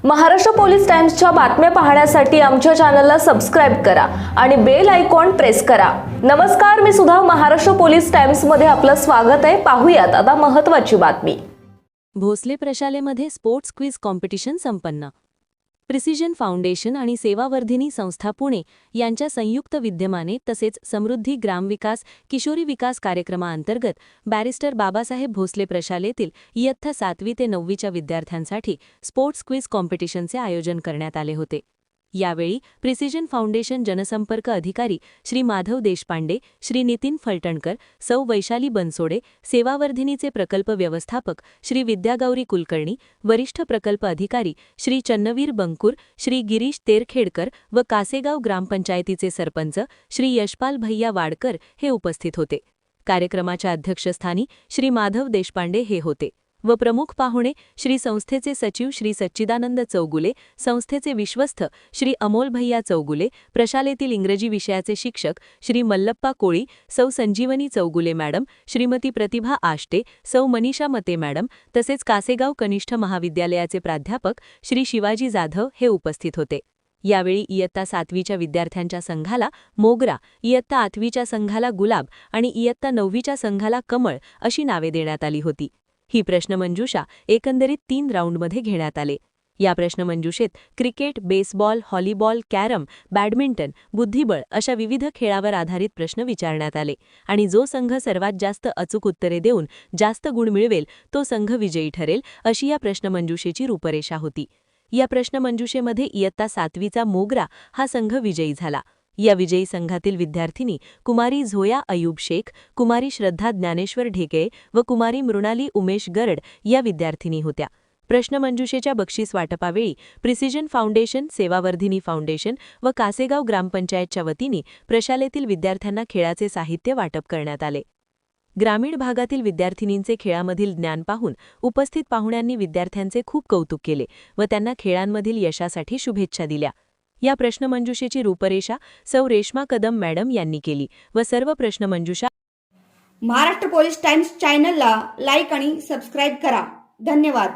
Maharashtra police टाइम्सच्या बातम्या पाहण्यासाठी आमच्या चॅनलला सबस्क्राइब करा आणि बेल आयकॉन प्रेस करा। नमस्कार, मी सुधा, महाराष्ट्र पोलीस टाइम्स मध्ये आपलं स्वागत आहे। पाहूयात आता महत्त्वाची बातमी। भोसले प्रशालेमध्ये स्पोर्ट्स क्विज कॉम्पिटिशन संपन्न। प्रिसिजन फाउंडेशन आणि सेवावर्धिनी संस्था पुणे यांच्या संयुक्त विद्यमाने तसेच समृद्धी ग्रामविकास किशोरी विकास कार्यक्रमाअंतर्गत बॅरिस्टर बाबासाहेब भोसले प्रशालेतील इयत्ता 7वी ते 9वीच्या विद्यार्थ्यांसाठी स्पोर्ट्स क्विज कॉम्पिटिशनचे आयोजन करण्यात आले होते। यावेळी प्रिसिजन फाउंडेशन जनसंपर्क अधिकारी श्री माधव देशपांडे, श्री नितीन फलटणकर, सौ वैशाली बनसोडे, सेवावर्धिनीचे प्रकल्प व्यवस्थापक श्री विद्यागौरी कुलकर्णी, वरिष्ठ प्रकल्प अधिकारी श्री चन्नवीर बंकुर, श्री गिरीश तेरखेडकर व कासेगाव ग्रामपंचायतीचे सरपंच श्री यशपाल भैया वाडकर हे उपस्थित होते। कार्यक्रमाच्या अध्यक्षस्थानी श्री माधव देशपांडे हे होते व प्रमुख पाहुणे श्री संस्थेचे सचिव श्री सच्चिदानंद चौगुले, संस्थेचे विश्वस्त श्री अमोल भैया चौगुले, प्रशालेतील इंग्रजी विषयाचे शिक्षक श्री मल्लप्पा कोळी, सौ संजीवनी चौगुले मॅडम, श्रीमती प्रतिभा आष्टे, सौ मनीषा मते मॅडम तसेच कासेगाव कनिष्ठ महाविद्यालयाचे प्राध्यापक श्री शिवाजी जाधव हे उपस्थित होते। यावेळी इयत्ता 7वीच्या विद्यार्थ्यांच्या संघाला मोगरा, इयत्ता 8वीच्या संघाला गुलाब आणि इयत्ता 9वीच्या संघाला कमळ अशी नावे देण्यात आली होती। ही प्रश्नमंजुषा एकंदरीत 3 राऊंडमध्ये घेण्यात आले। या प्रश्नमंजुषेत cricket, baseball, volleyball, carrom, badminton, बुद्धिबळ अशा विविध खेळावर आधारित प्रश्न विचारण्यात आले आणि जो संघ सर्वात जास्त अचूक उत्तरे देऊन जास्त गुण मिळवेल तो संघ विजयी ठरेल अशी या प्रश्नमंजुषेची रूपरेषा होती। या प्रश्नमंजुषेमध्ये इयत्ता 7वीचा मोगरा हा संघ विजयी झाला। या विजयी संघातील विद्यार्थिनी कुमारी झोया अयूब शेख, कुमारी श्रद्धा ज्ञानेश्वर ढेके व कुमारी मृणाली उमेश गरड या विद्यार्थिनी होत्या। प्रश्नमंजुषेच्या बक्षीस वाटपावेळी प्रिसिजन फाउंडेशन, सेवावर्धिनी फाउंडेशन व कासेगाव ग्रामपंचायतच्या वतीने प्रशालेतील विद्यार्थ्यांना खेळाचे साहित्य वाटप करण्यात आले। ग्रामीण भागातील विद्यार्थिनींचे खेळामधील ज्ञान पाहून उपस्थित पाहुण्यांनी विद्यार्थ्यांचे खूप कौतुक केले व त्यांना खेळांमधील यशासाठी शुभेच्छा दिल्या। या प्रश्नमंजुषेची रूपरेषा सौ रेश्मा कदम मॅडम यांनी केली व सर्व प्रश्नमंजुषा महाराष्ट्र पोलीस टाइम्स चॅनलला लाईक आणि सबस्क्राइब करा। धन्यवाद।